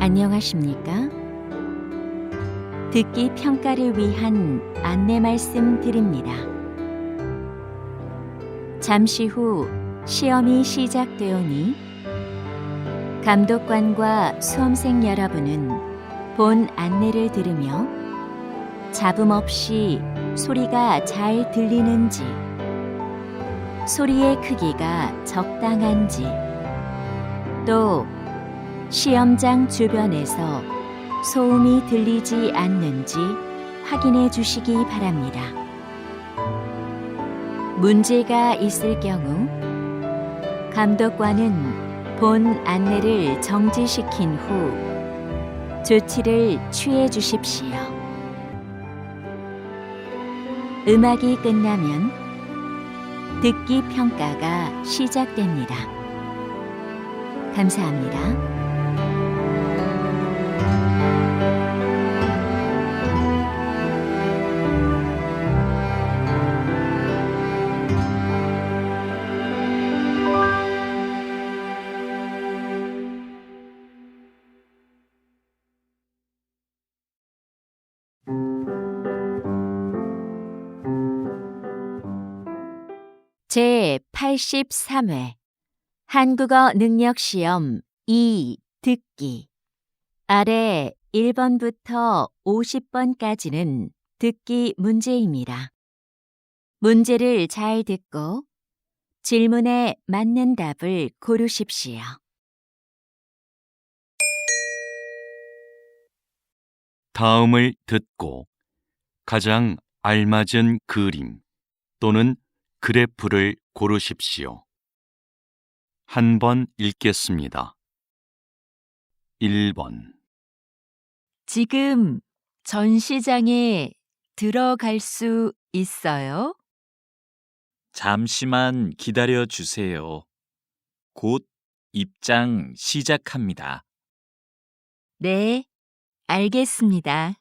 안녕하십니까? 듣기 평가를 위한 안내 말씀 드립니다. 잠시 후 시험이 시작되오니 감독관과 수험생 여러분은 본 안내를 들으며 잡음 없이 소리가 잘 들리는지, 소리의 크기가 적당한지, 또 시험장 주변에서 소음이 들리지 않는지 확인해 주시기 바랍니다. 문제가 있을 경우 감독관은 본 안내를 정지시킨 후 조치를 취해 주십시오. 음악이 끝나면 듣기 평가가 시작됩니다. 감사합니다. 제83회 한국어 능력시험 2 듣기. 아래 1번부터 50번까지는 듣기 문제입니다. 문제를 잘 듣고 질문에 맞는 답을 고르십시오. 다음을 듣고 가장 알맞은 그림 또는 그래프를 고르십시오. 한 번 읽겠습니다. 1번. 지금 전시장에 들어갈 수 있어요? 잠시만 기다려 주세요. 곧 입장 시작합니다. 네, 알겠습니다.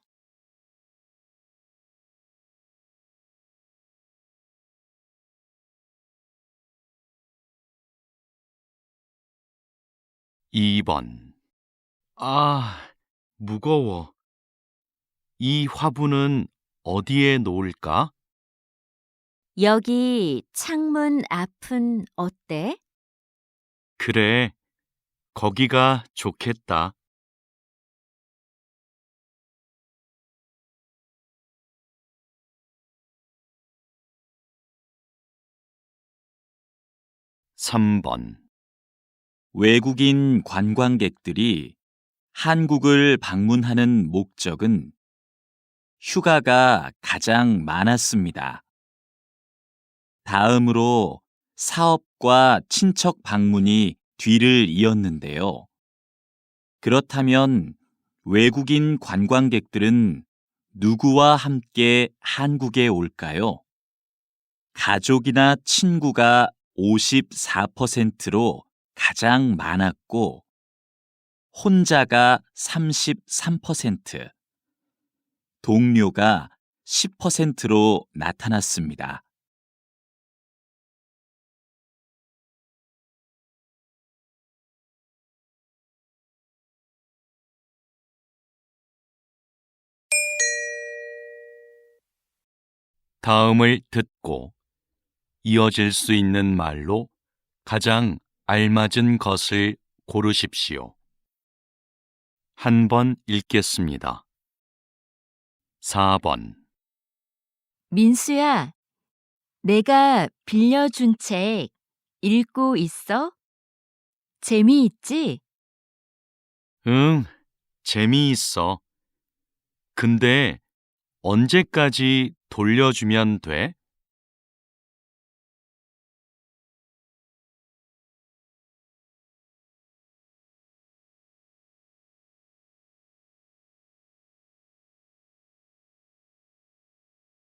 2번. 무거워. 이 화분은 어디에 놓을까? 여기 창문 앞은 어때? 그래, 거기가 좋겠다. 3번. 외국인 관광객들이 한국을 방문하는 목적은 휴가가 가장 많았습니다. 다음으로 사업과 친척 방문이 뒤를 이었는데요. 그렇다면 외국인 관광객들은 누구와 함께 한국에 올까요? 가족이나 친구가 54%로 가장 많았고, 혼자가 33%, 동료가 10%로 나타났습니다. 다음을 듣고 이어질 수 있는 말로 가장 알맞은 것을 고르십시오. 한 번 읽겠습니다. 4번. 민수야, 내가 빌려준 책 읽고 있어? 재미있지? 응, 재미있어. 근데 언제까지 돌려주면 돼?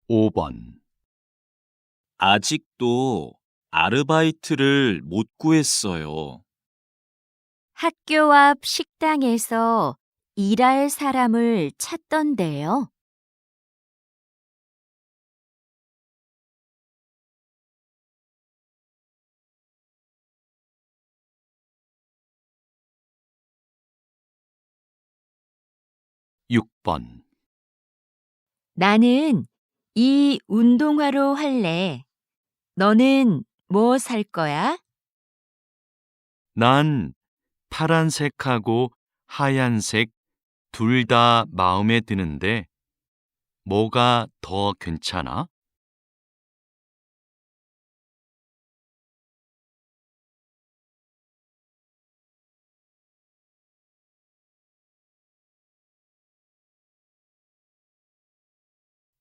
5번. 아직도 아르바이트를 못 구했어요. 학교 앞 식당에서 일할 사람을 찾던데요. 6번. 나는 이 운동화로 할래. 너는 뭐 살 거야? 난 파란색하고 하얀색 둘 다 마음에 드는데 뭐가 더 괜찮아?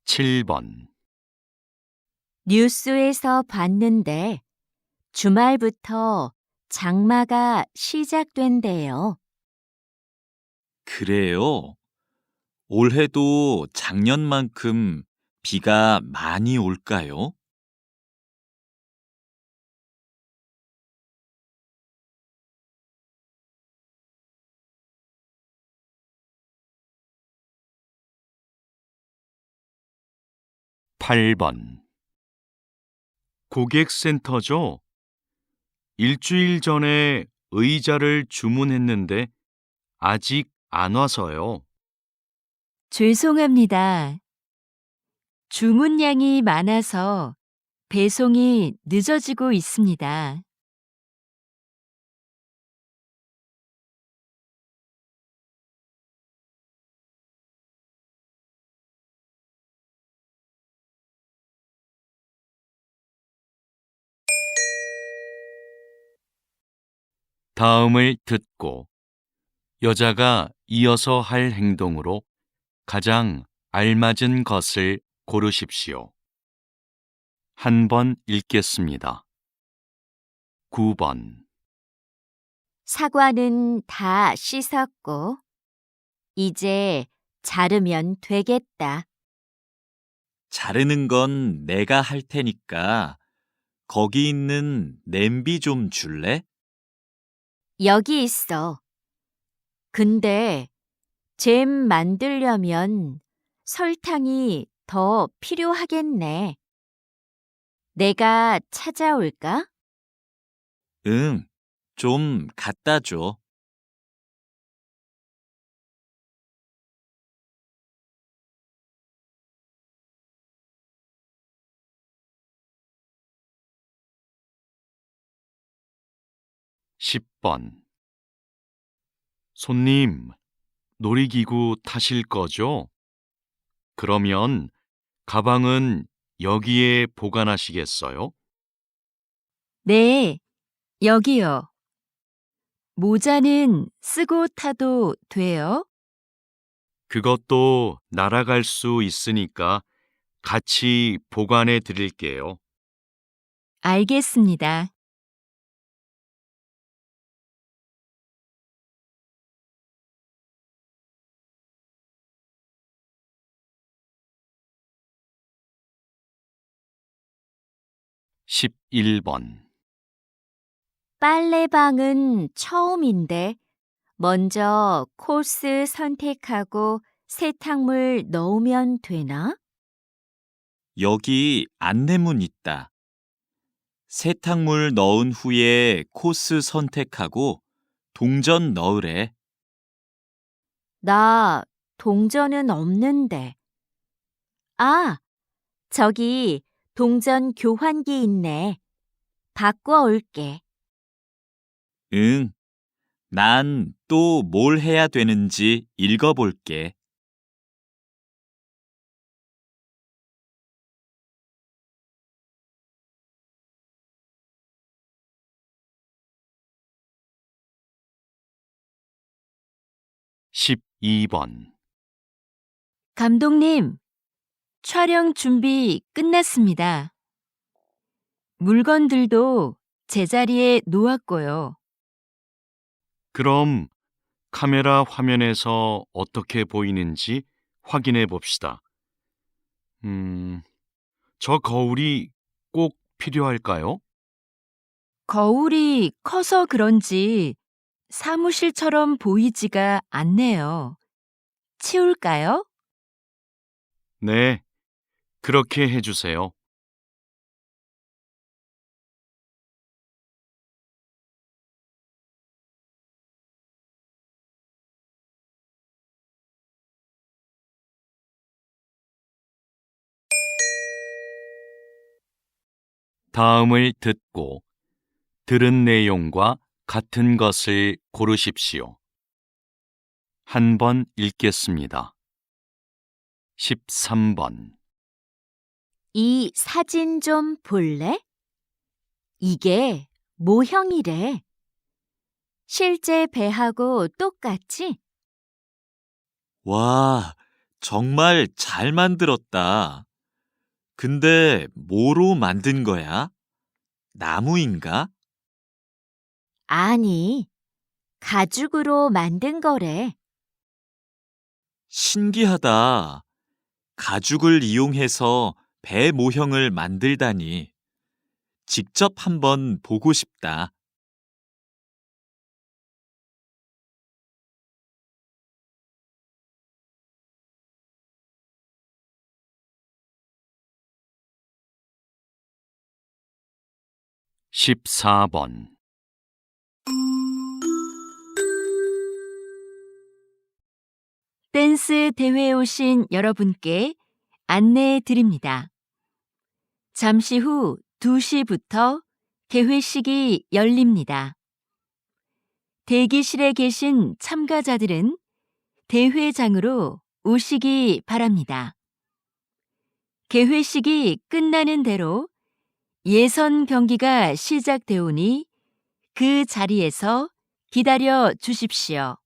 7번. 뉴스에서 봤는데 주말부터 장마가 시작된대요. 그래요? 올해도 작년만큼 비가 많이 올까요? 8번. 고객센터죠? 일주일 전에 의자를 주문했는데 아직 안 와서요. 죄송합니다. 주문량이 많아서 배송이 늦어지고 있습니다. '다음을 듣고 여자가 이어서 할 행동으로 가장 알맞은 것을 고르십시오. 한 번 읽겠습니다. 9번. 사과는 다 씻었고, 이제 자르면 되겠다. 자르는 건 내가 할 테니까 거기 있는 냄비 좀 줄래? 여기 있어. 근데 잼 만들려면 설탕이 더 필요하겠네. 내가 찾아올까? 응, 좀 갖다 줘. 10번. 손님, 놀이기구 타실 거죠? 그러면 가방은 여기에 보관하시겠어요? 네, 여기요. 모자는 쓰고 타도 돼요? 그것도 날아갈 수 있으니까 같이 보관해 드릴게요. 알겠습니다. 11번. 빨래방은 처음인데 먼저 코스 선택하고 세탁물 넣으면 되나? 여기 안내문 있다. 세탁물 넣은 후에 코스 선택하고 동전 넣으래. 나 동전은 없는데. 아, 저기 동전 교환기 있네. 바꿔 올게. 응, 난 또 뭘 해야 되는지 읽어볼게. 십이 번. 감독님, 촬영 준비 끝났습니다. 물건들도 제자리에 놓았고요. 그럼 카메라 화면에서 어떻게 보이는지 확인해 봅시다. 저 거울이 꼭 필요할까요? 거울이 커서 그런지 사무실처럼 보이지가 않네요. 치울까요? 네, 그렇게 해주세요. 다음을 듣고 들은 내용과 같은 것을 고르십시오. 한 번 읽겠습니다. 13번. 이 사진 좀 볼래? 이게 모형이래. 실제 배하고 똑같지? 와, 정말 잘 만들었다. 근데 뭐로 만든 거야? 나무인가? 아니, 가죽으로 만든 거래. 신기하다. 가죽을 이용해서 배 모형을 만들다니. 직접 한번 보고 싶다. 14번. 댄스 대회에 오신 여러분께 안내해 드립니다. 잠시 후 2시부터 개회식이 열립니다. 대기실에 계신 참가자들은 대회장으로 오시기 바랍니다. 개회식이 끝나는 대로 예선 경기가 시작되오니 그 자리에서 기다려 주십시오.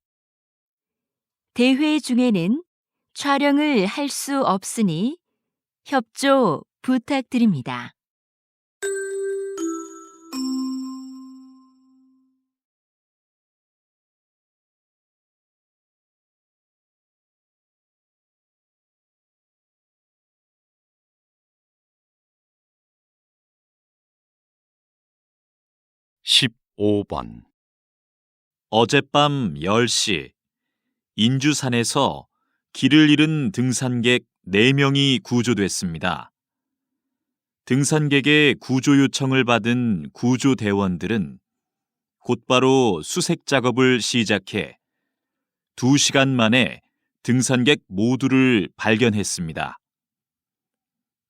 대회 중에는 촬영을 할 수 없으니 협조 부탁드립니다. 십오 번. 어젯밤 10시, 인주산에서 길을 잃은 등산객 4명이 구조됐습니다. 등산객의 구조 요청을 받은 구조대원들은 곧바로 수색 작업을 시작해 2시간 만에 등산객 모두를 발견했습니다.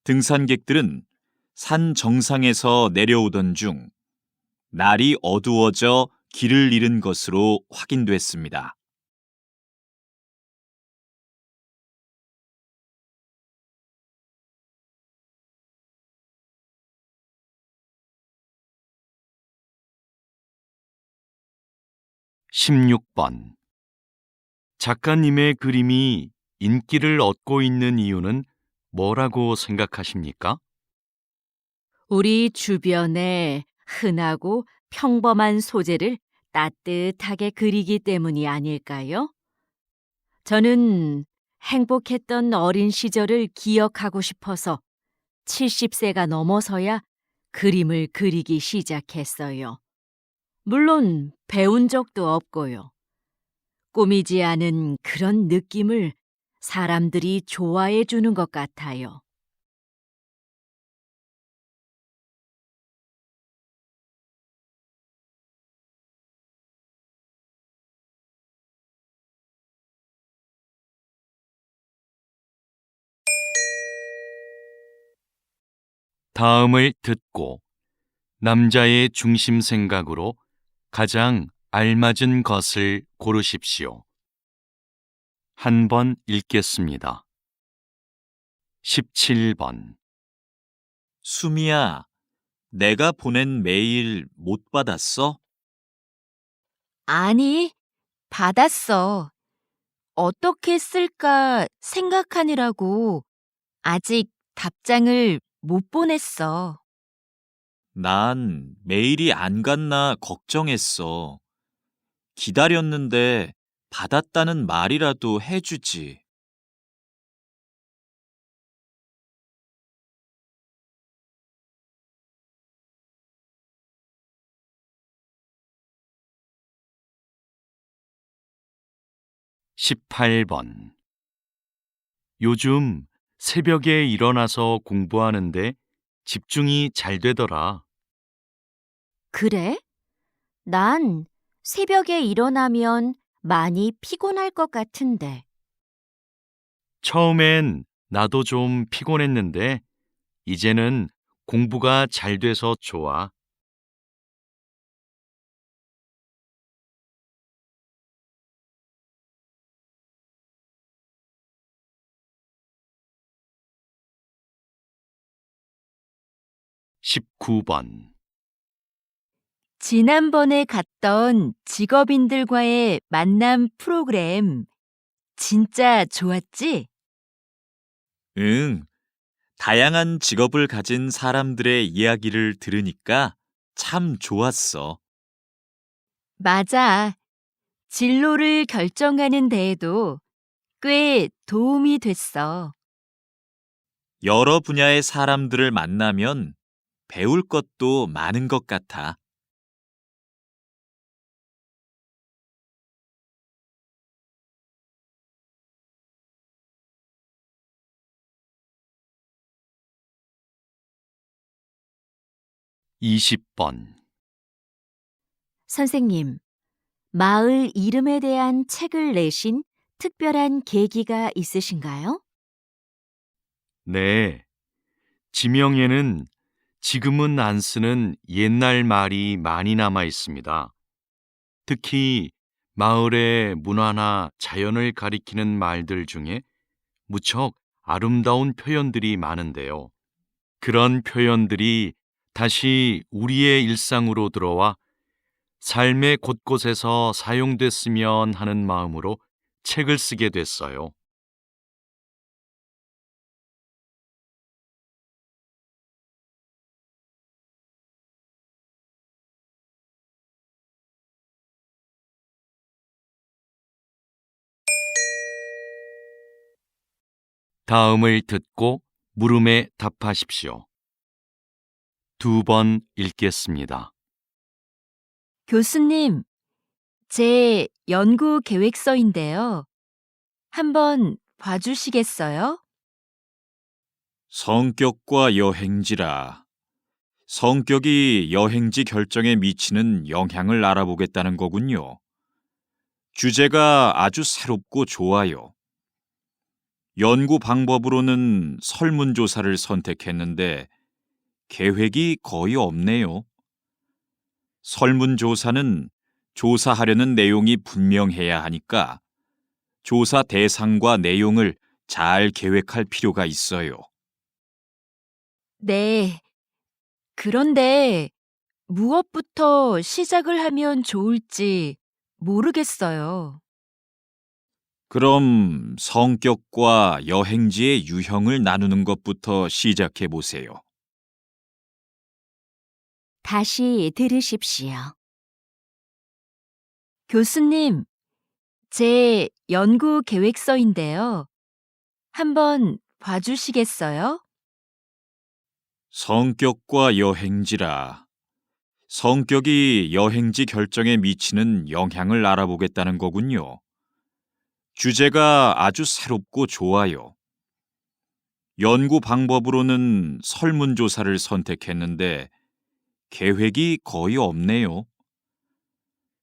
등산객들은 산 정상에서 내려오던 중 날이 어두워져 길을 잃은 것으로 확인됐습니다. 십육 번. 작가님의 그림이 인기를 얻고 있는 이유는 뭐라고 생각하십니까? 우리 주변에 흔하고 평범한 소재를 따뜻하게 그리기 때문이 아닐까요? 저는 행복했던 어린 시절을 기억하고 싶어서 70세가 넘어서야 그림을 그리기 시작했어요. 물론 배운 적도 없고요. 꾸미지 않은 그런 느낌을 사람들이 좋아해 주는 것 같아요. 다음을 듣고 남자의 중심 생각으로 가장 알맞은 것을 고르십시오. 한 번 읽겠습니다. 17번. 수미야, 내가 보낸 메일 못 받았어? 아니, 받았어. 어떻게 쓸까 생각하느라고 아직 답장을 못 보냈어. 난 메일이 안 갔나 걱정했어. 기다렸는데 받았다는 말이라도 해주지. 18번. 요즘 새벽에 일어나서 공부하는데 집중이 잘 되더라. 그래? 난 새벽에 일어나면 많이 피곤할 것 같은데. 처음엔 나도 좀 피곤했는데 이제는 공부가 잘 돼서 좋아. 십구 번 지난번에 갔던 직업인들과의 만남 프로그램 진짜 좋았지? 응, 다양한 직업을 가진 사람들의 이야기를 들으니까 참 좋았어. 맞아. 진로를 결정하는 데에도 꽤 도움이 됐어. 여러 분야의 사람들을 만나면 배울 것도 많은 것 같아. 이십 번 선생님, 마을 이름에 대한 책을 내신 특별한 계기가 있으신가요? 네. 지명에는 지금은 안 쓰는 옛날 말이 많이 남아 있습니다. 특히 마을의 문화나 자연을 가리키는 말들 중에 무척 아름다운 표현들이 많은데요. 그런 표현들이 다시 우리의 일상으로 들어와 삶의 곳곳에서 사용됐으면 하는 마음으로 책을 쓰게 됐어요. 다음을 듣고 물음에 답하십시오. 두 번 읽겠습니다. 교수님, 제 연구 계획서인데요. 한번 봐주시겠어요? 성격과 여행지라. 성격이 여행지 결정에 미치는 영향을 알아보겠다는 거군요. 주제가 아주 새롭고 좋아요. 연구 방법으로는 설문조사를 선택했는데 계획이 거의 없네요. 설문조사는 조사하려는 내용이 분명해야 하니까 조사 대상과 내용을 잘 계획할 필요가 있어요. 네. 그런데 무엇부터 시작을 하면 좋을지 모르겠어요. 그럼 성격과 여행지의 유형을 나누는 것부터 시작해 보세요. 다시 들으십시오. 교수님, 제 연구 계획서인데요. 한번 봐주시겠어요? 성격과 여행지라. 성격이 여행지 결정에 미치는 영향을 알아보겠다는 거군요. 주제가 아주 새롭고 좋아요. 연구 방법으로는 설문조사를 선택했는데 계획이 거의 없네요.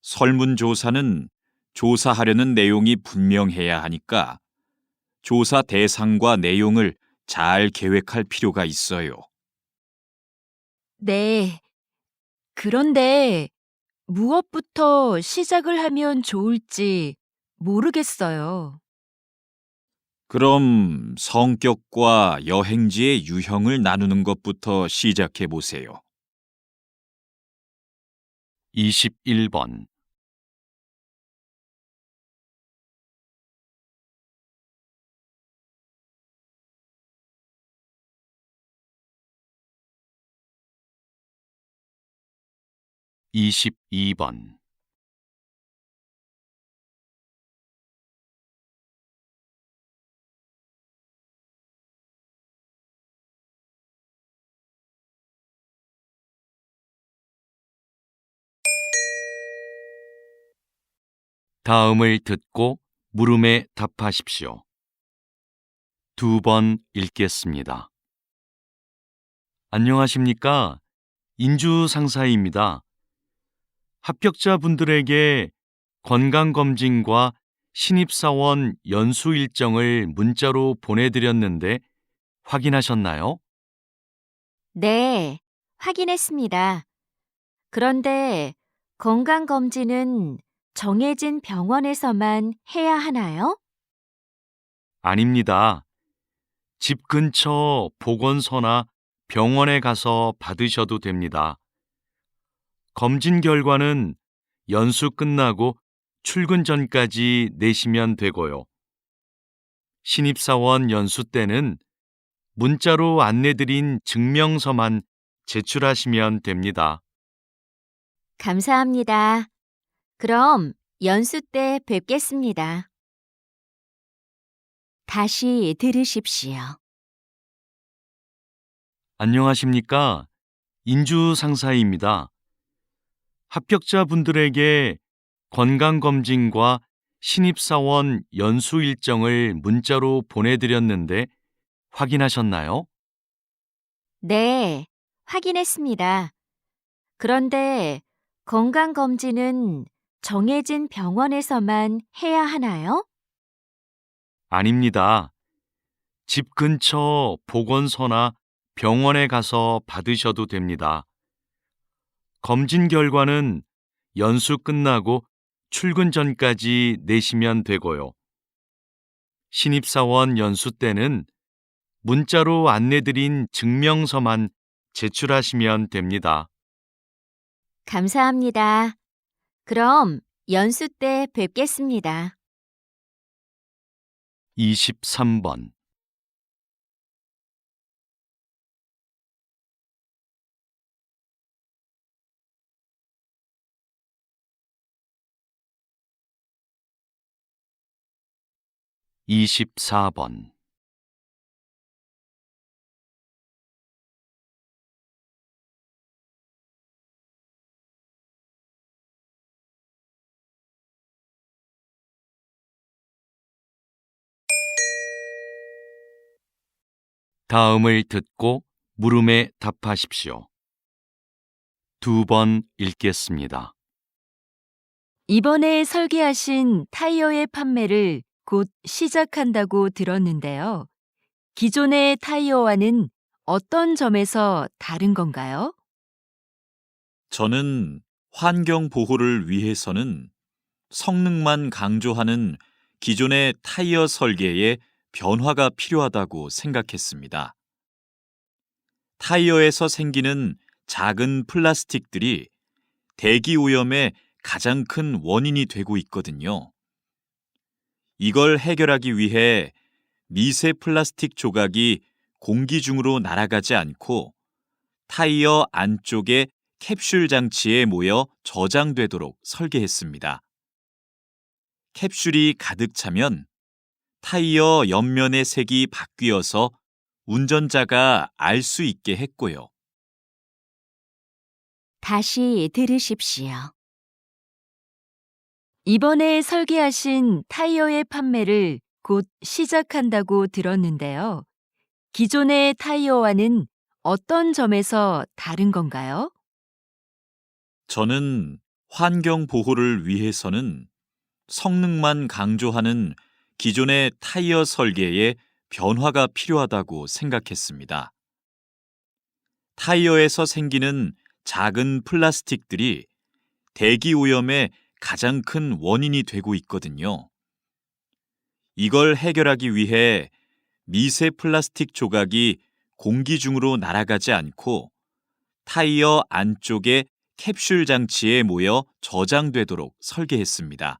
설문조사는 조사하려는 내용이 분명해야 하니까 조사 대상과 내용을 잘 계획할 필요가 있어요. 네. 그런데 무엇부터 시작을 하면 좋을지 모르겠어요. 그럼 성격과 여행지의 유형을 나누는 것부터 시작해 보세요. 21번 (22번) 다음을 듣고 물음에 답하십시오. 두 번 읽겠습니다. 안녕하십니까? 인주 상사입니다. 합격자분들에게 건강검진과 신입사원 연수 일정을 문자로 보내드렸는데 확인하셨나요? 네, 확인했습니다. 그런데 건강검진은 정해진 병원에서만 해야 하나요? 아닙니다. 집 근처 보건소나 병원에 가서 받으셔도 됩니다. 검진 결과는 연수 끝나고 출근 전까지 내시면 되고요. 신입사원 연수 때는 문자로 안내드린 증명서만 제출하시면 됩니다. 감사합니다. 그럼 연수 때 뵙겠습니다. 다시 들으십시오. 안녕하십니까? 인주 상사입니다. 합격자분들에게 건강검진과 신입사원 연수 일정을 문자로 보내드렸는데 확인하셨나요? 네, 확인했습니다. 그런데 건강검진은 정해진 병원에서만 해야 하나요? 아닙니다. 집 근처 보건소나 병원에 가서 받으셔도 됩니다. 검진 결과는 연수 끝나고 출근 전까지 내시면 되고요. 신입사원 연수 때는 문자로 안내드린 증명서만 제출하시면 됩니다. 감사합니다. 그럼 연수 때 뵙겠습니다. 23번 24번 다음을 듣고 물음에 답하십시오. 2번 읽겠습니다. 이번에 설계하신 타이어의 판매를 곧 시작한다고 들었는데요. 기존의 타이어와는 어떤 점에서 다른 건가요? 저는 환경 보호를 위해서는 성능만 강조하는 기존의 타이어 설계에 변화가 필요하다고 생각했습니다. 타이어에서 생기는 작은 플라스틱들이 대기 오염의 가장 큰 원인이 되고 있거든요. 이걸 해결하기 위해 미세 플라스틱 조각이 공기 중으로 날아가지 않고 타이어 안쪽의 캡슐 장치에 모여 저장되도록 설계했습니다. 캡슐이 가득 차면 타이어 옆면의 색이 바뀌어서 운전자가 알 수 있게 했고요. 다시 들으십시오. 이번에 설계하신 타이어의 판매를 곧 시작한다고 들었는데요. 기존의 타이어와는 어떤 점에서 다른 건가요? 저는 환경 보호를 위해서는 성능만 강조하는 기존의 타이어 설계에 변화가 필요하다고 생각했습니다. 타이어에서 생기는 작은 플라스틱들이 대기 오염의 가장 큰 원인이 되고 있거든요. 이걸 해결하기 위해 미세 플라스틱 조각이 공기 중으로 날아가지 않고 타이어 안쪽의 캡슐 장치에 모여 저장되도록 설계했습니다.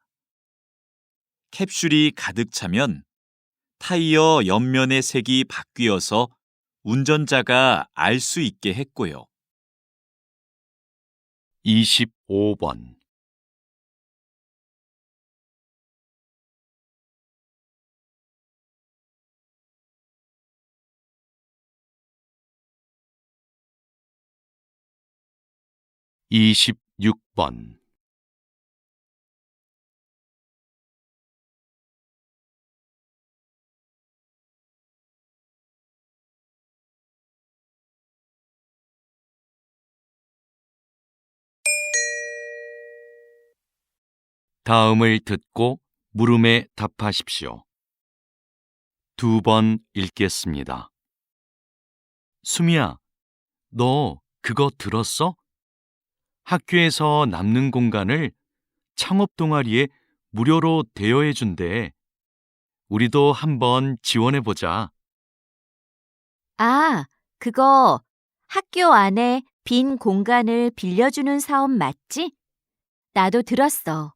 캡슐이 가득 차면 타이어 옆면의 색이 바뀌어서 운전자가 알 수 있게 했고요. 25번 26번 다음을 듣고 물음에 답하십시오. 2번 읽겠습니다. 수미야, 너 그거 들었어? 학교에서 남는 공간을 창업 동아리에 무료로 대여해 준대. 우리도 한번 지원해 보자. 아, 그거 학교 안에 빈 공간을 빌려주는 사업 맞지? 나도 들었어.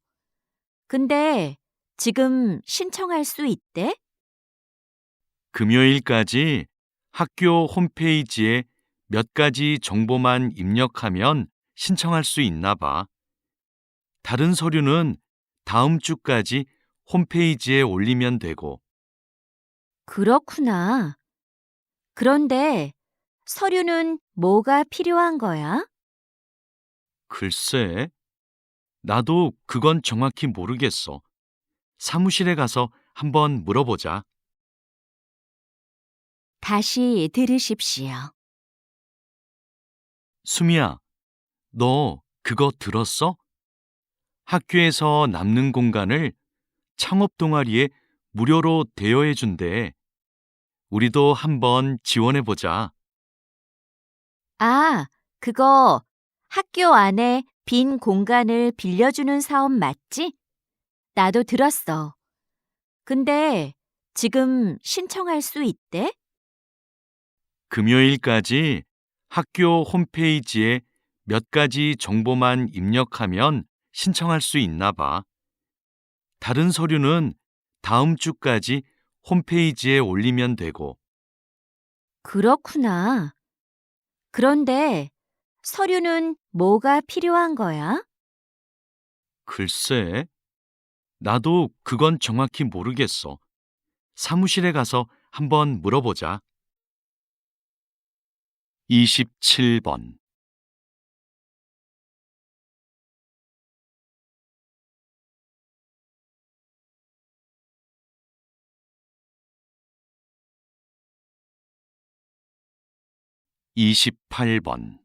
근데 지금 신청할 수 있대? 금요일까지 학교 홈페이지에 몇 가지 정보만 입력하면 신청할 수 있나 봐. 다른 서류는 다음 주까지 홈페이지에 올리면 되고. 그렇구나. 그런데 서류는 뭐가 필요한 거야? 글쎄, 나도 그건 정확히 모르겠어. 사무실에 가서 한번 물어보자. 다시 들으십시오. 수미야, 너 그거 들었어? 학교에서 남는 공간을 창업 동아리에 무료로 대여해 준대. 우리도 한번 지원해 보자. 아, 그거 학교 안에 빈 공간을 빌려주는 사업 맞지? 나도 들었어. 근데 지금 신청할 수 있대? 금요일까지 학교 홈페이지에 몇 가지 정보만 입력하면 신청할 수 있나 봐. 다른 서류는 다음 주까지 홈페이지에 올리면 되고. 그렇구나. 그런데 서류는 뭐가 필요한 거야? 글쎄, 나도 그건 정확히 모르겠어. 사무실에 가서 한번 물어보자. 27번. 이십팔 번.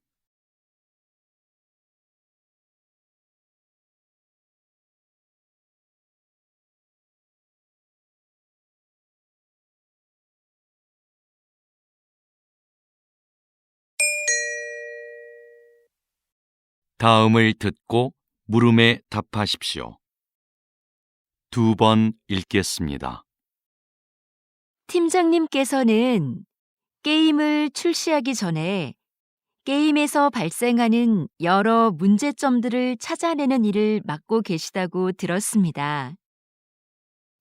다음을 듣고 물음에 답하십시오. 두 번 읽겠습니다. 팀장님께서는 게임을 출시하기 전에 게임에서 발생하는 여러 문제점들을 찾아내는 일을 맡고 계시다고 들었습니다.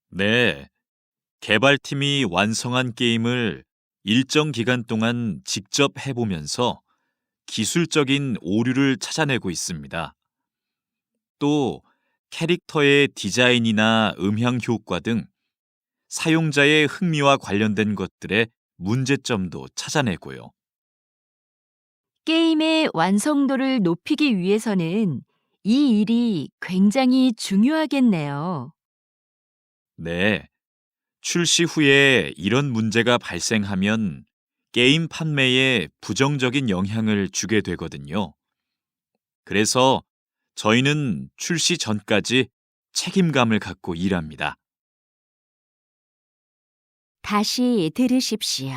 네, 개발팀이 완성한 게임을 일정 기간 동안 직접 해보면서 기술적인 오류를 찾아내고 있습니다. 또 캐릭터의 디자인이나 음향 효과 등 사용자의 흥미와 관련된 것들의 문제점도 찾아내고요. 게임의 완성도를 높이기 위해서는 이 일이 굉장히 중요하겠네요. 네, 출시 후에 이런 문제가 발생하면 게임 판매에 부정적인 영향을 주게 되거든요. 그래서 저희는 출시 전까지 책임감을 갖고 일합니다. 다시 들으십시오.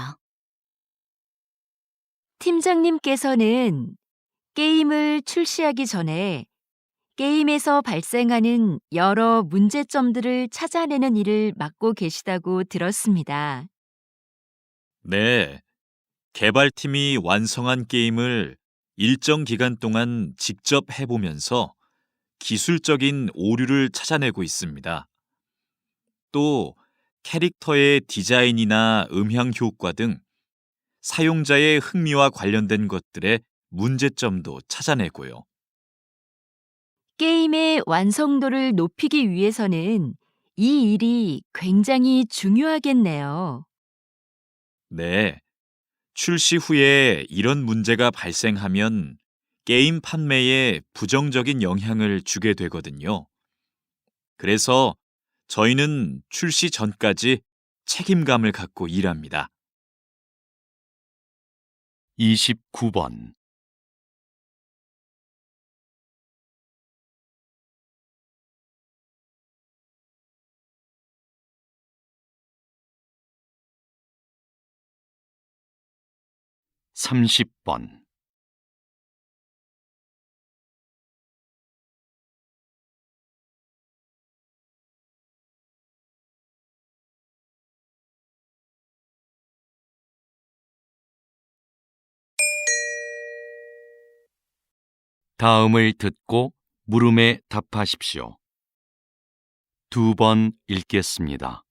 팀장님께서는 게임을 출시하기 전에 게임에서 발생하는 여러 문제점들을 찾아내는 일을 맡고 계시다고 들었습니다. 네, 개발팀이 완성한 게임을 일정 기간 동안 직접 해보면서 기술적인 오류를 찾아내고 있습니다. 또 캐릭터의 디자인이나 음향 효과 등 사용자의 흥미와 관련된 것들의 문제점도 찾아내고요. 게임의 완성도를 높이기 위해서는 이 일이 굉장히 중요하겠네요. 네, 출시 후에 이런 문제가 발생하면 게임 판매에 부정적인 영향을 주게 되거든요. 그래서 저희는 출시 전까지 책임감을 갖고 일합니다. 29번. 삼십 번. 다음을 듣고 물음에 답하십시오. 2번 읽겠습니다.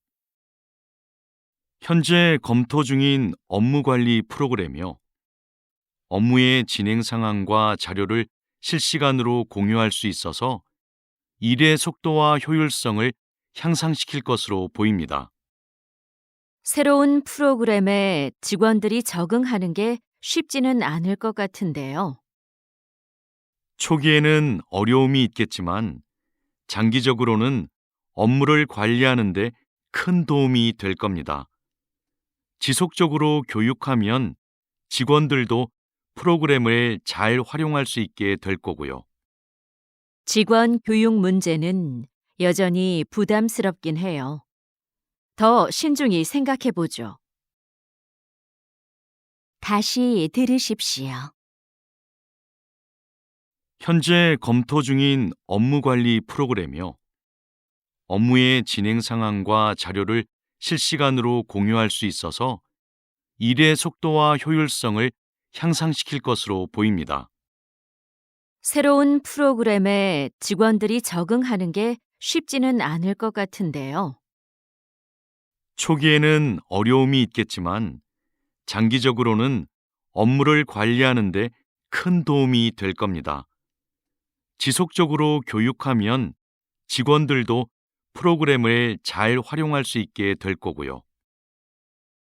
현재 검토 중인 업무관리 프로그램이요. 업무의 진행 상황과 자료를 실시간으로 공유할 수 있어서 일의 속도와 효율성을 향상시킬 것으로 보입니다. 새로운 프로그램에 직원들이 적응하는 게 쉽지는 않을 것 같은데요. 초기에는 어려움이 있겠지만 장기적으로는 업무를 관리하는 데 큰 도움이 될 겁니다. 지속적으로 교육하면 직원들도 프로그램을 잘 활용할 수 있게 될 거고요. 직원 교육 문제는 여전히 부담스럽긴 해요. 더 신중히 생각해 보죠. 다시 들으십시오. 현재 검토 중인 업무관리 프로그램이요. 업무의 진행 상황과 자료를 실시간으로 공유할 수 있어서 일의 속도와 효율성을 향상시킬 것으로 보입니다. 새로운 프로그램에 직원들이 적응하는 게 쉽지는 않을 것 같은데요. 초기에는 어려움이 있겠지만 장기적으로는 업무를 관리하는 데 큰 도움이 될 겁니다. 지속적으로 교육하면 직원들도 프로그램을 잘 활용할 수 있게 될 거고요.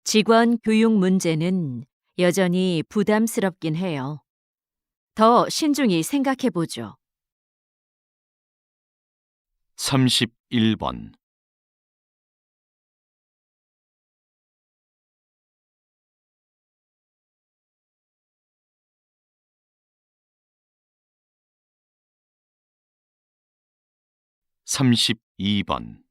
직원 교육 문제는 여전히 부담스럽긴 해요. 더 신중히 생각해 보죠. 31번. 삼십이 번.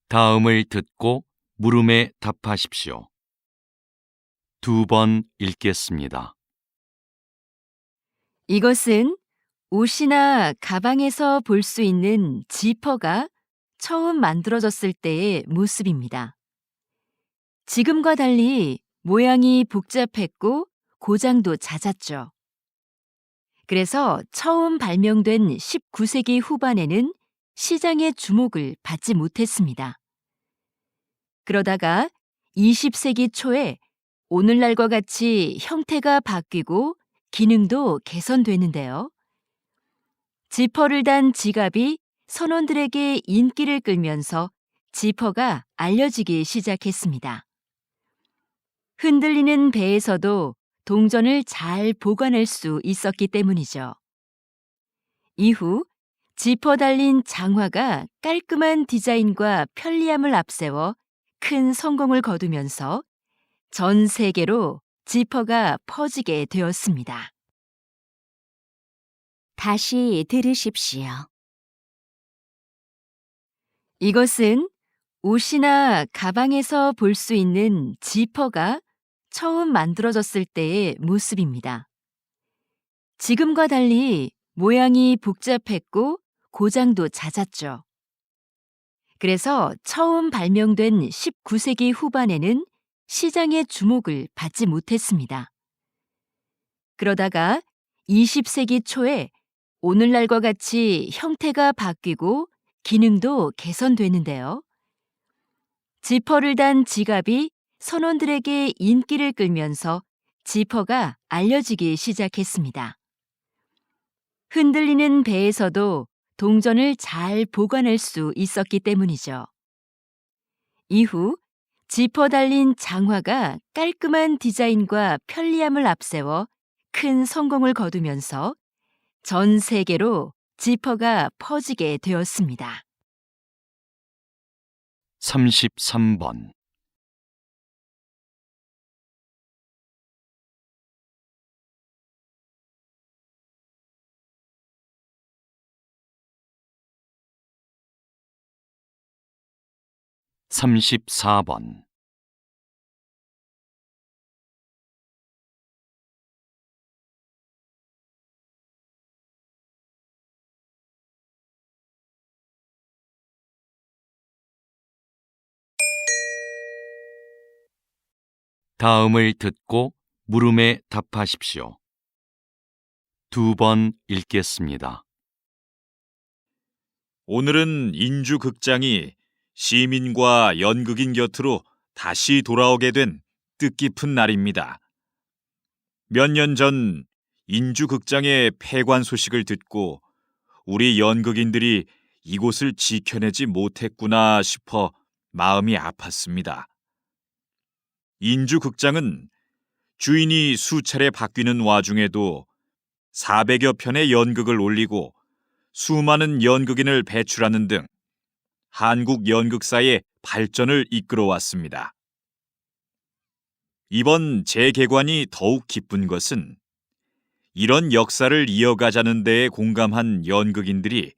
다음을 듣고 물음에 답하십시오. 2번 읽겠습니다. 이것은 옷이나 가방에서 볼 수 있는 지퍼가 처음 만들어졌을 때의 모습입니다. 지금과 달리 모양이 복잡했고 고장도 잦았죠. 그래서 처음 발명된 19세기 후반에는 시장의 주목을 받지 못했습니다. 그러다가 20세기 초에 오늘날과 같이 형태가 바뀌고 기능도 개선되는데요. 지퍼를 단 지갑이 선원들에게 인기를 끌면서 지퍼가 알려지기 시작했습니다. 흔들리는 배에서도 동전을 잘 보관할 수 있었기 때문이죠. 이후 지퍼 달린 장화가 깔끔한 디자인과 편리함을 앞세워 큰 성공을 거두면서 전 세계로 지퍼가 퍼지게 되었습니다. 다시 들으십시오. 이것은 옷이나 가방에서 볼 수 있는 지퍼가 처음 만들어졌을 때의 모습입니다. 지금과 달리 모양이 복잡했고 고장도 잦았죠. 그래서 처음 발명된 19세기 후반에는 시장의 주목을 받지 못했습니다. 그러다가 20세기 초에 오늘날과 같이 형태가 바뀌고 기능도 개선되는데요. 지퍼를 단 지갑이 선원들에게 인기를 끌면서 지퍼가 알려지기 시작했습니다. 흔들리는 배에서도 동전을 잘 보관할 수 있었기 때문이죠. 이후 지퍼 달린 장화가 깔끔한 디자인과 편리함을 앞세워 큰 성공을 거두면서 전 세계로 지퍼가 퍼지게 되었습니다. 33번. 삼십사 번. 다음을 듣고 물음에 답하십시오. 2번 읽겠습니다. 오늘은 인주극장이 시민과 연극인 곁으로 다시 돌아오게 된 뜻깊은 날입니다. 몇 년 전 인주극장의 폐관 소식을 듣고 우리 연극인들이 이곳을 지켜내지 못했구나 싶어 마음이 아팠습니다. 인주극장은 주인이 수차례 바뀌는 와중에도 400여 편의 연극을 올리고 수많은 연극인을 배출하는 등 한국 연극사의 발전을 이끌어왔습니다. 이번 재개관이 더욱 기쁜 것은 이런 역사를 이어가자는 데에 공감한 연극인들이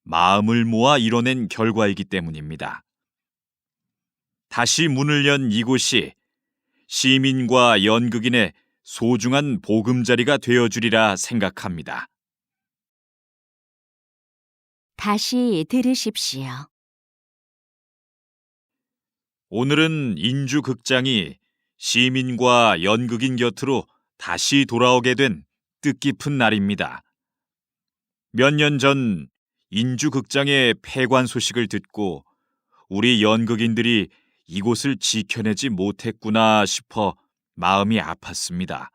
마음을 모아 이뤄낸 결과이기 때문입니다. 다시 문을 연 이곳이 시민과 연극인의 소중한 보금자리가 되어주리라 생각합니다. 다시 들으십시오. 오늘은 인주극장이 시민과 연극인 곁으로 다시 돌아오게 된 뜻깊은 날입니다. 몇 년 전 인주극장의 폐관 소식을 듣고 우리 연극인들이 이곳을 지켜내지 못했구나 싶어 마음이 아팠습니다.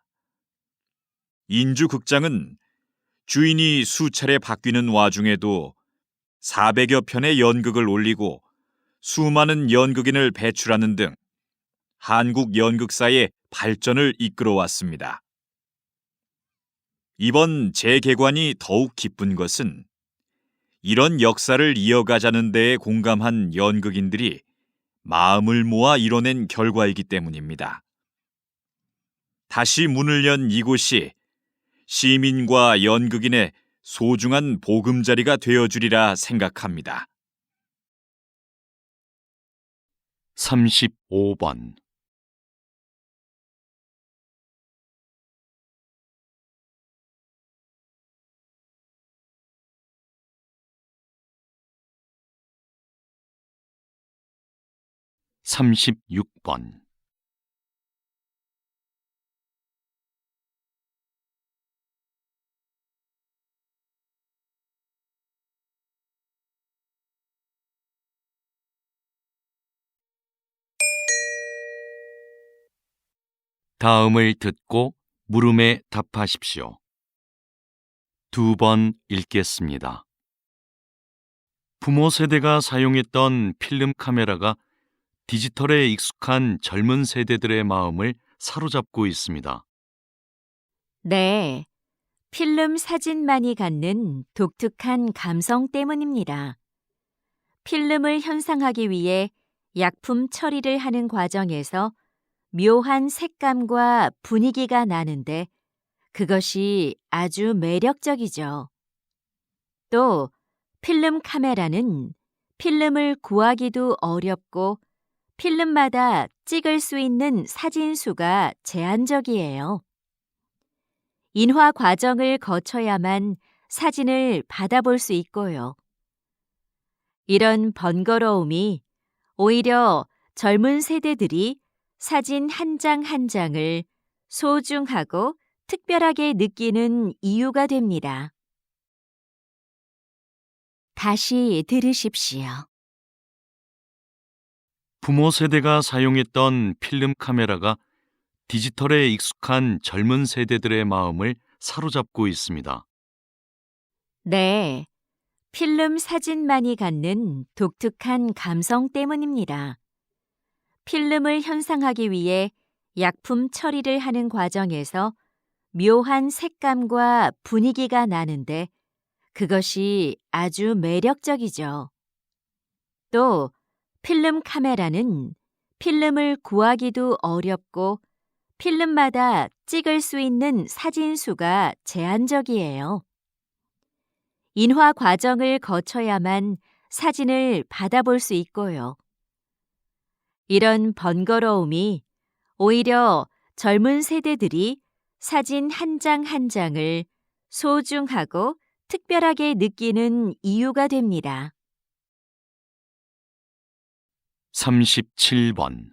인주극장은 주인이 수차례 바뀌는 와중에도 400여 편의 연극을 올리고 수많은 연극인을 배출하는 등 한국 연극사의 발전을 이끌어왔습니다. 이번 재개관이 더욱 기쁜 것은 이런 역사를 이어가자는 데에 공감한 연극인들이 마음을 모아 이뤄낸 결과이기 때문입니다. 다시 문을 연 이곳이 시민과 연극인의 소중한 보금자리가 되어주리라 생각합니다. 35번. 삼십육 번. 다음을 듣고 물음에 답하십시오. 2번 읽겠습니다. 부모 세대가 사용했던 필름 카메라가 디지털에 익숙한 젊은 세대들의 마음을 사로잡고 있습니다. 네, 필름 사진만이 갖는 독특한 감성 때문입니다. 필름을 현상하기 위해 약품 처리를 하는 과정에서 묘한 색감과 분위기가 나는데 그것이 아주 매력적이죠. 또 필름 카메라는 필름을 구하기도 어렵고 필름마다 찍을 수 있는 사진 수가 제한적이에요. 인화 과정을 거쳐야만 사진을 받아볼 수 있고요. 이런 번거로움이 오히려 젊은 세대들이 사진 한 장 한 장을 소중하고 특별하게 느끼는 이유가 됩니다. 다시 들으십시오. 부모 세대가 사용했던 필름 카메라가 디지털에 익숙한 젊은 세대들의 마음을 사로잡고 있습니다. 네, 필름 사진만이 갖는 독특한 감성 때문입니다. 필름을 현상하기 위해 약품 처리를 하는 과정에서 묘한 색감과 분위기가 나는데 그것이 아주 매력적이죠. 또 필름 카메라는 필름을 구하기도 어렵고 필름마다 찍을 수 있는 사진 수가 제한적이에요. 인화 과정을 거쳐야만 사진을 받아볼 수 있고요. 이런 번거로움이 오히려 젊은 세대들이 사진 한 장 한 장을 소중하고 특별하게 느끼는 이유가 됩니다. 37번.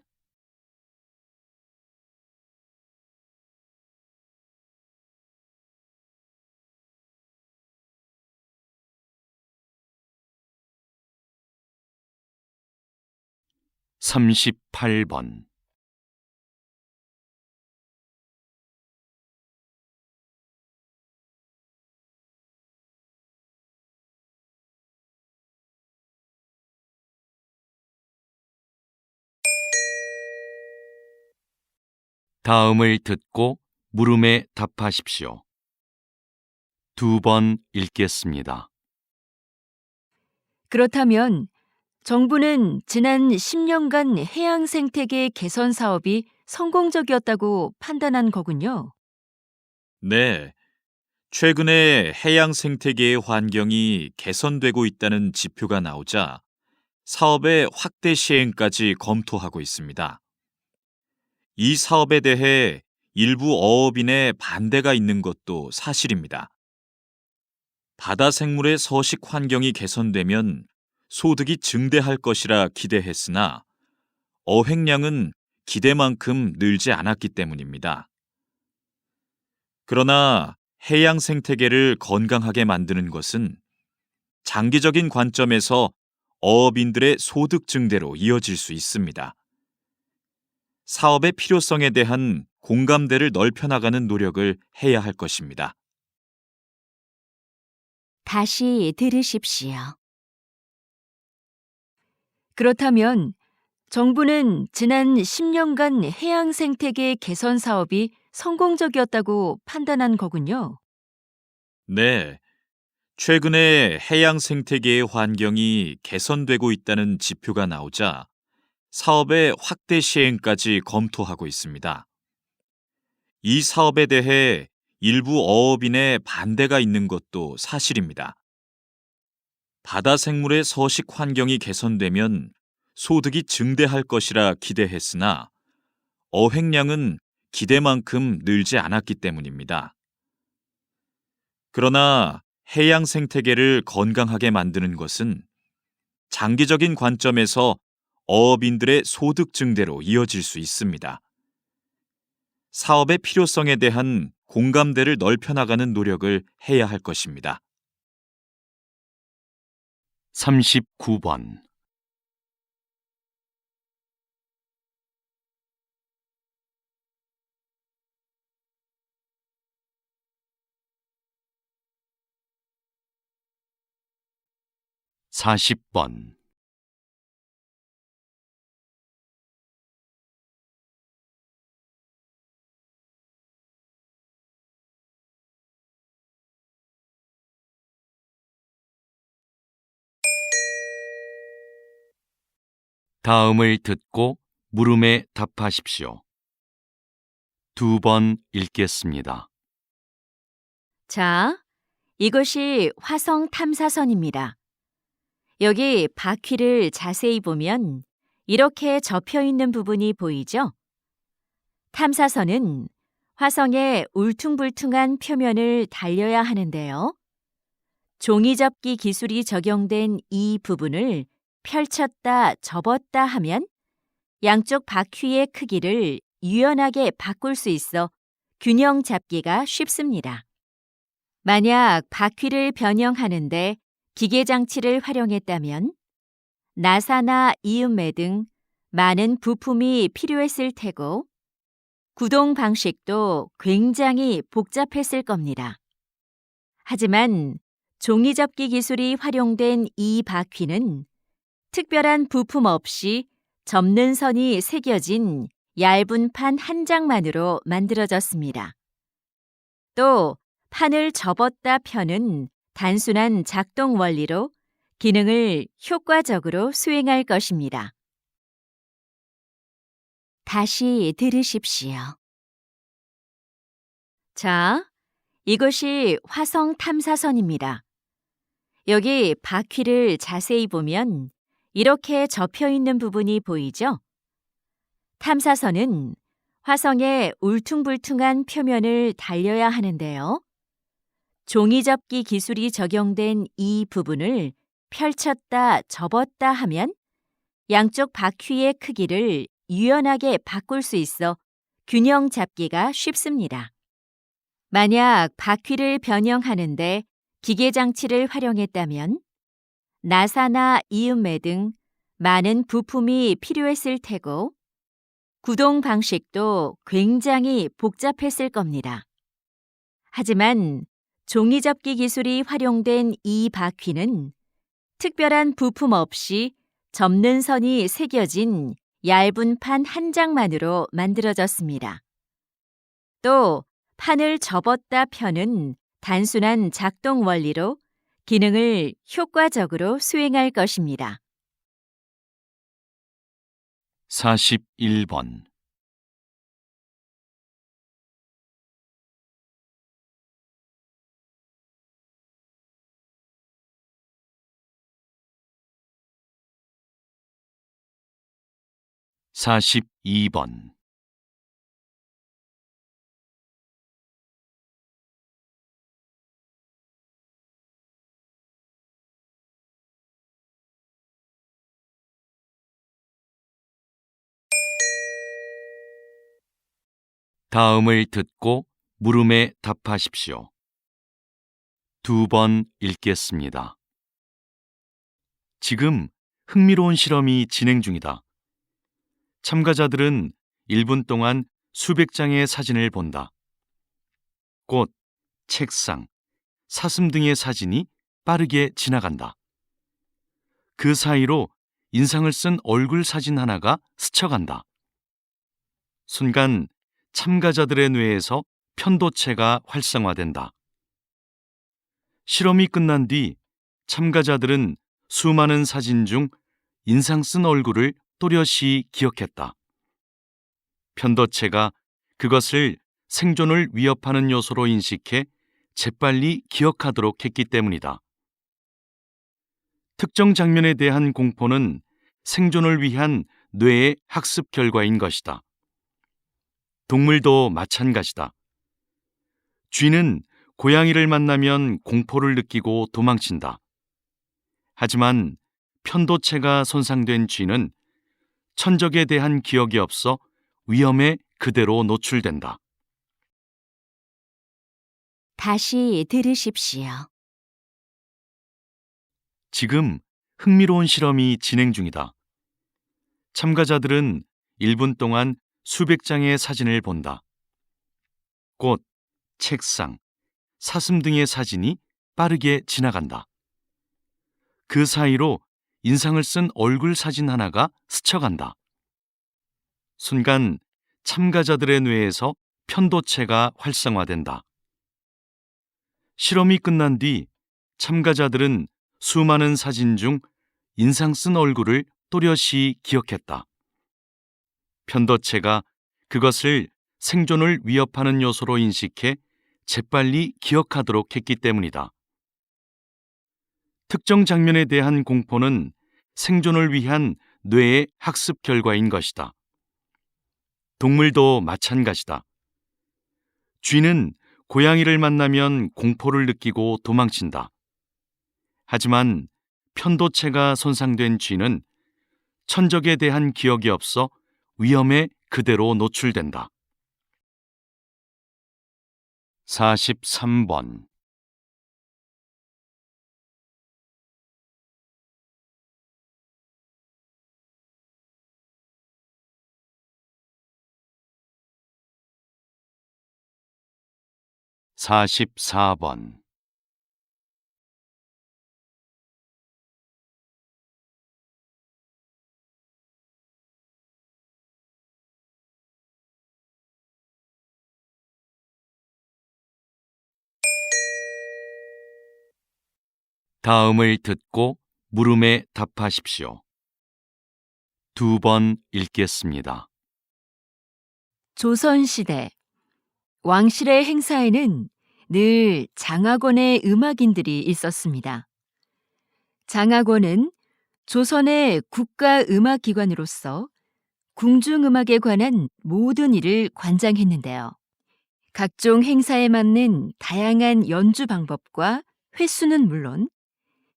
38번. 다음을 듣고 물음에 답하십시오. 2번 읽겠습니다. 그렇다면 정부는 지난 10년간 해양 생태계 개선 사업이 성공적이었다고 판단한 거군요. 네. 최근에 해양 생태계의 환경이 개선되고 있다는 지표가 나오자 사업의 확대 시행까지 검토하고 있습니다. 이 사업에 대해 일부 어업인의 반대가 있는 것도 사실입니다. 바다 생물의 서식 환경이 개선되면 소득이 증대할 것이라 기대했으나 어획량은 기대만큼 늘지 않았기 때문입니다. 그러나 해양 생태계를 건강하게 만드는 것은 장기적인 관점에서 어업인들의 소득 증대로 이어질 수 있습니다. 사업의 필요성에 대한 공감대를 넓혀나가는 노력을 해야 할 것입니다. 다시 들으십시오. 그렇다면 정부는 지난 10년간 해양 생태계 개선 사업이 성공적이었다고 판단한 거군요. 네. 최근에 해양 생태계의 환경이 개선되고 있다는 지표가 나오자 사업의 확대 시행까지 검토하고 있습니다. 이 사업에 대해 일부 어업인의 반대가 있는 것도 사실입니다. 바다 생물의 서식 환경이 개선되면 소득이 증대할 것이라 기대했으나 어획량은 기대만큼 늘지 않았기 때문입니다. 그러나 해양 생태계를 건강하게 만드는 것은 장기적인 관점에서 어업인들의 소득 증대로 이어질 수 있습니다. 사업의 필요성에 대한 공감대를 넓혀나가는 노력을 해야 할 것입니다. 39번. (40번) 다음을 듣고 물음에 답하십시오. 2번 읽겠습니다. 자, 이것이 화성 탐사선입니다. 여기 바퀴를 자세히 보면 이렇게 접혀 있는 부분이 보이죠? 탐사선은 화성의 울퉁불퉁한 표면을 달려야 하는데요. 종이접기 기술이 적용된 이 부분을 펼쳤다 접었다 하면 양쪽 바퀴의 크기를 유연하게 바꿀 수 있어 균형 잡기가 쉽습니다. 만약 바퀴를 변형하는데 기계장치를 활용했다면 나사나 이음매 등 많은 부품이 필요했을 테고 구동 방식도 굉장히 복잡했을 겁니다. 하지만 종이접기 기술이 활용된 이 바퀴는 특별한 부품 없이 접는 선이 새겨진 얇은 판 한 장만으로 만들어졌습니다. 또 판을 접었다 펴는 단순한 작동 원리로 기능을 효과적으로 수행할 것입니다. 다시 들으십시오. 자, 이것이 화성 탐사선입니다. 여기 바퀴를 자세히 보면 이렇게 접혀 있는 부분이 보이죠? 탐사선은 화성의 울퉁불퉁한 표면을 달려야 하는데요. 종이접기 기술이 적용된 이 부분을 펼쳤다 접었다 하면 양쪽 바퀴의 크기를 유연하게 바꿀 수 있어 균형 잡기가 쉽습니다. 만약 바퀴를 변형하는데 기계장치를 활용했다면 나사나 이음매 등 많은 부품이 필요했을 테고 구동 방식도 굉장히 복잡했을 겁니다. 하지만 종이접기 기술이 활용된 이 바퀴는 특별한 부품 없이 접는 선이 새겨진 얇은 판 한 장만으로 만들어졌습니다. 또 판을 접었다 펴는 단순한 작동 원리로 기능을 효과적으로 수행할 것입니다. 41번. 42번. '다음을 듣고 물음에 답하십시오. 2번 읽겠습니다. 지금 흥미로운 실험이 진행 중이다. 참가자들은 1분 동안 수백 장의 사진을 본다. 꽃, 책상, 사슴 등의 사진이 빠르게 지나간다. 그 사이로 인상을 쓴 얼굴 사진 하나가 스쳐간다. 순간 참가자들의 뇌에서 편도체가 활성화된다. 실험이 끝난 뒤 참가자들은 수많은 사진 중 인상 쓴 얼굴을 또렷이 기억했다. 편도체가 그것을 생존을 위협하는 요소로 인식해 재빨리 기억하도록 했기 때문이다. 특정 장면에 대한 공포는 생존을 위한 뇌의 학습 결과인 것이다. 동물도 마찬가지다. 쥐는 고양이를 만나면 공포를 느끼고 도망친다. 하지만 편도체가 손상된 쥐는 천적에 대한 기억이 없어 위험에 그대로 노출된다. 다시 들으십시오. 지금 흥미로운 실험이 진행 중이다. 참가자들은 1분 동안 수백 장의 사진을 본다. 꽃, 책상, 사슴 등의 사진이 빠르게 지나간다. 그 사이로 인상을 쓴 얼굴 사진 하나가 스쳐간다. 순간 참가자들의 뇌에서 편도체가 활성화된다. 실험이 끝난 뒤 참가자들은 수많은 사진 중 인상 쓴 얼굴을 또렷이 기억했다. 편도체가 그것을 생존을 위협하는 요소로 인식해 재빨리 기억하도록 했기 때문이다. 특정 장면에 대한 공포는 생존을 위한 뇌의 학습 결과인 것이다. 동물도 마찬가지다. 쥐는 고양이를 만나면 공포를 느끼고 도망친다. 하지만 편도체가 손상된 쥐는 천적에 대한 기억이 없어 위험에 그대로 노출된다. 43번. 44번. '다음을 듣고 물음에 답하십시오. 2번 읽겠습니다. 조선시대 왕실의 행사에는 늘 장학원의 음악인들이 있었습니다. 장학원은 조선의 국가음악기관으로서 궁중음악에 관한 모든 일을 관장했는데요. 각종 행사에 맞는 다양한 연주 방법과 횟수는 물론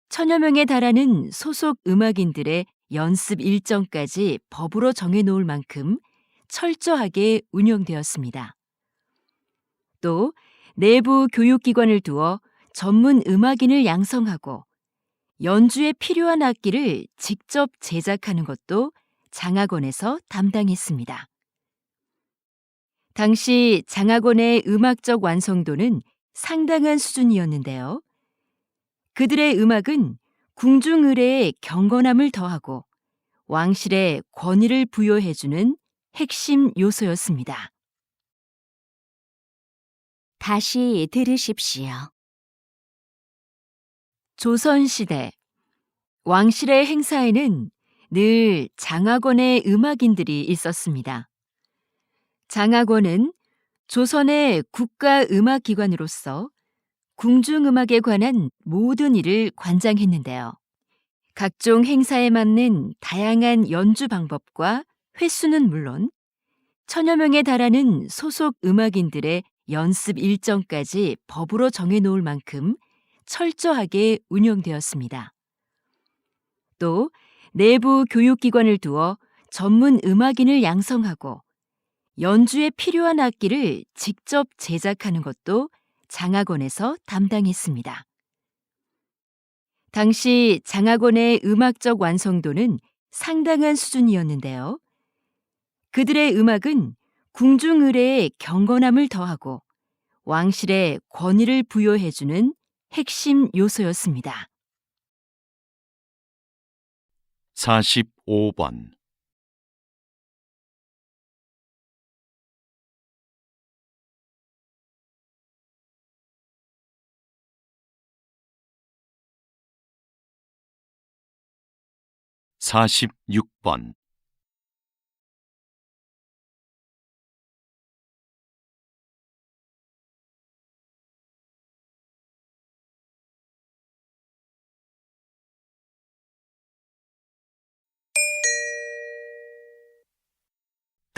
천여 명에 달하는 소속 음악인들의 연습 일정까지 법으로 정해놓을 만큼 철저하게 운영되었습니다. 또 내부 교육기관을 두어 전문 음악인을 양성하고 연주에 필요한 악기를 직접 제작하는 것도 장학원에서 담당했습니다. 당시 장학원의 음악적 완성도는 상당한 수준이었는데요. 그들의 음악은 궁중 의례의 경건함을 더하고 왕실의 권위를 부여해주는 핵심 요소였습니다. 다시 들으십시오. 조선시대 왕실의 행사에는 늘 장학원의 음악인들이 있었습니다. 장학원은 조선의 국가음악기관으로서 궁중음악에 관한 모든 일을 관장했는데요. 각종 행사에 맞는 다양한 연주 방법과 횟수는 물론 천여 명에 달하는 소속 음악인들의 연습 일정까지 법으로 정해놓을 만큼 철저하게 운영되었습니다. 또 내부 교육기관을 두어 전문 음악인을 양성하고 연주에 필요한 악기를 직접 제작하는 것도 장학원에서 담당했습니다. 당시 장학원의 음악적 완성도는 상당한 수준이었는데요. 그들의 음악은 궁중 의례의 경건함을 더하고 왕실의 권위를 부여해주는 핵심 요소였습니다. 45번. 사십육 번.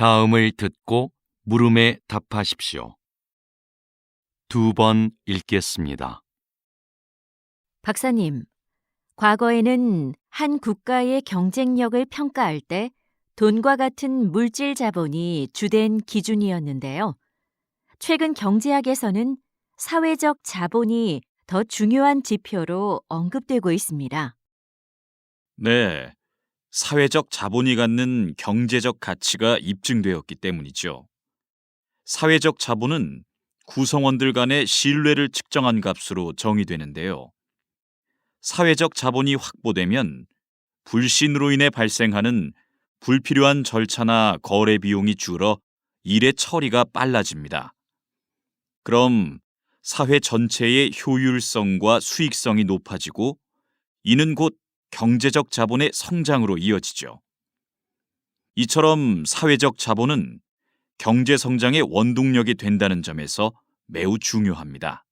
다음을 듣고 물음에 답하십시오. 2번 읽겠습니다. 박사님, 과거에는 한 국가의 경쟁력을 평가할 때 돈과 같은 물질 자본이 주된 기준이었는데요. 최근 경제학에서는 사회적 자본이 더 중요한 지표로 언급되고 있습니다. 네, 사회적 자본이 갖는 경제적 가치가 입증되었기 때문이죠. 사회적 자본은 구성원들 간의 신뢰를 측정한 값으로 정의되는데요. 사회적 자본이 확보되면 불신으로 인해 발생하는 불필요한 절차나 거래 비용이 줄어 일의 처리가 빨라집니다. 그럼 사회 전체의 효율성과 수익성이 높아지고 이는 곧 경제적 자본의 성장으로 이어지죠. 이처럼 사회적 자본은 경제 성장의 원동력이 된다는 점에서 매우 중요합니다.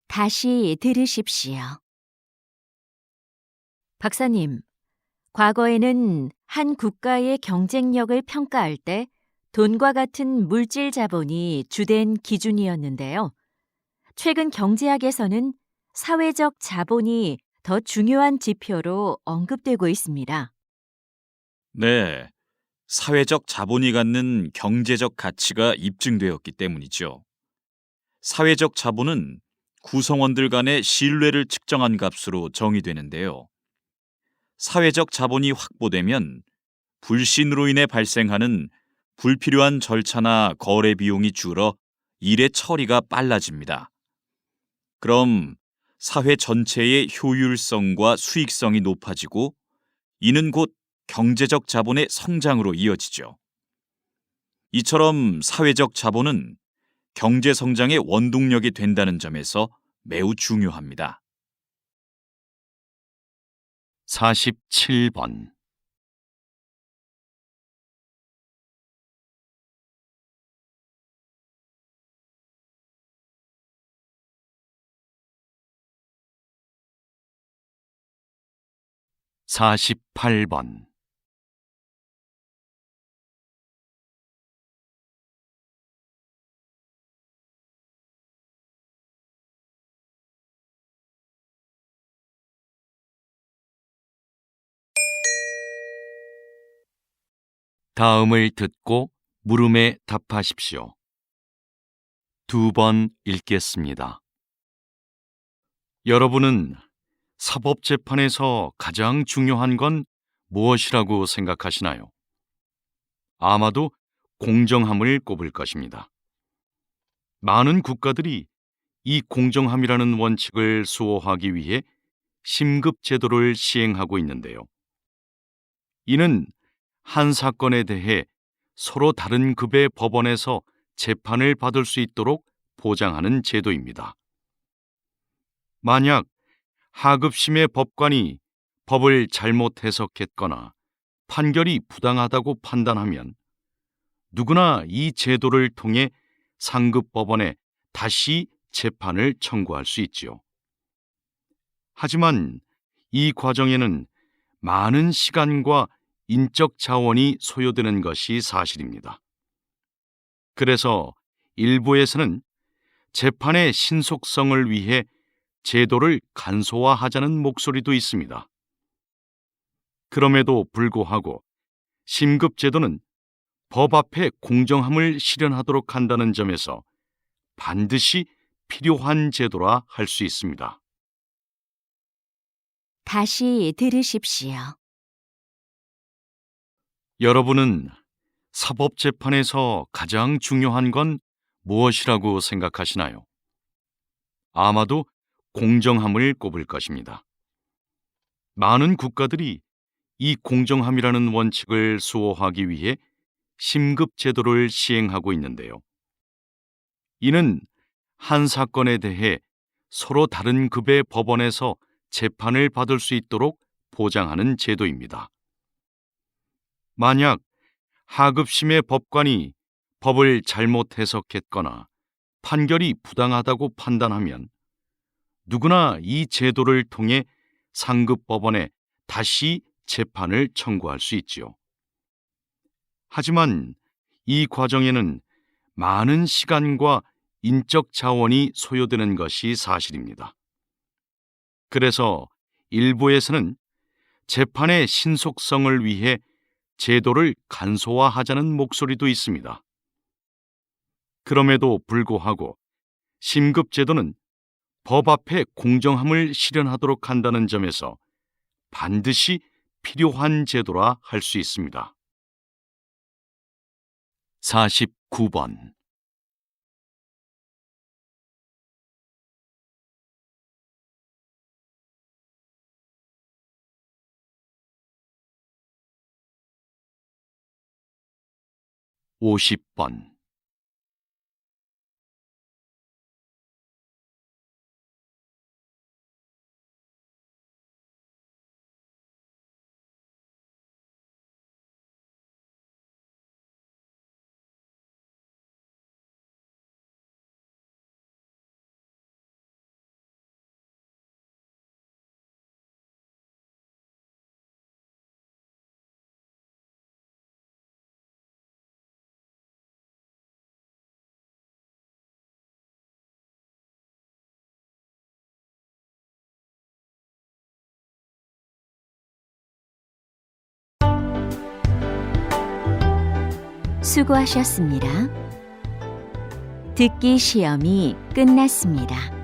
다시 들으십시오. 박사님, 과거에는 한 국가의 경쟁력을 평가할 때 돈과 같은 물질 자본이 주된 기준이었는데요. 최근 경제학에서는 사회적 자본이 더 중요한 지표로 언급되고 있습니다. 네, 사회적 자본이 갖는 경제적 가치가 입증되었기 때문이죠. 사회적 자본은 구성원들 간의 신뢰를 측정한 값으로 정의되는데요. 사회적 자본이 확보되면 불신으로 인해 발생하는 불필요한 절차나 거래 비용이 줄어 일의 처리가 빨라집니다. 그럼 사회 전체의 효율성과 수익성이 높아지고 이는 곧 경제적 자본의 성장으로 이어지죠. 이처럼 사회적 자본은 경제 성장의 원동력이 된다는 점에서 매우 중요합니다. 47번. 사십팔 번. 다음을 듣고 물음에 답하십시오. 2번 읽겠습니다. 여러분은 사법재판에서 가장 중요한 건 무엇이라고 생각하시나요? 아마도 공정함을 꼽을 것입니다. 많은 국가들이 이 공정함이라는 원칙을 수호하기 위해 심급 제도를 시행하고 있는데요. 이는 한 사건에 대해 서로 다른 급의 법원에서 재판을 받을 수 있도록 보장하는 제도입니다. 만약 하급심의 법관이 법을 잘못 해석했거나 판결이 부당하다고 판단하면 누구나 이 제도를 통해 상급 법원에 다시 재판을 청구할 수 있지요. 하지만 이 과정에는 많은 시간과 인적 자원이 소요되는 것이 사실입니다. 그래서 일부에서는 재판의 신속성을 위해 제도를 간소화하자는 목소리도 있습니다. 그럼에도 불구하고 심급제도는 법 앞에 공정함을 실현하도록 한다는 점에서 반드시 필요한 제도라 할 수 있습니다. 다시 들으십시오. 여러분은 사법재판에서 가장 중요한 건 무엇이라고 생각하시나요? 아마도 공정함을 꼽을 것입니다. 많은 국가들이 이 공정함이라는 원칙을 수호하기 위해 심급 제도를 시행하고 있는데요. 이는 한 사건에 대해 서로 다른 급의 법원에서 재판을 받을 수 있도록 보장하는 제도입니다. 만약 하급심의 법관이 법을 잘못 해석했거나 판결이 부당하다고 판단하면 누구나 이 제도를 통해 상급 법원에 다시 재판을 청구할 수 있지요. 하지만 이 과정에는 많은 시간과 인적 자원이 소요되는 것이 사실입니다. 그래서 일부에서는 재판의 신속성을 위해 제도를 간소화하자는 목소리도 있습니다. 그럼에도 불구하고 심급제도는 법 앞에 공정함을 실현하도록 한다는 점에서 반드시 필요한 제도라 할 수 있습니다. 49번 50번 수고하셨습니다. 듣기 시험이 끝났습니다.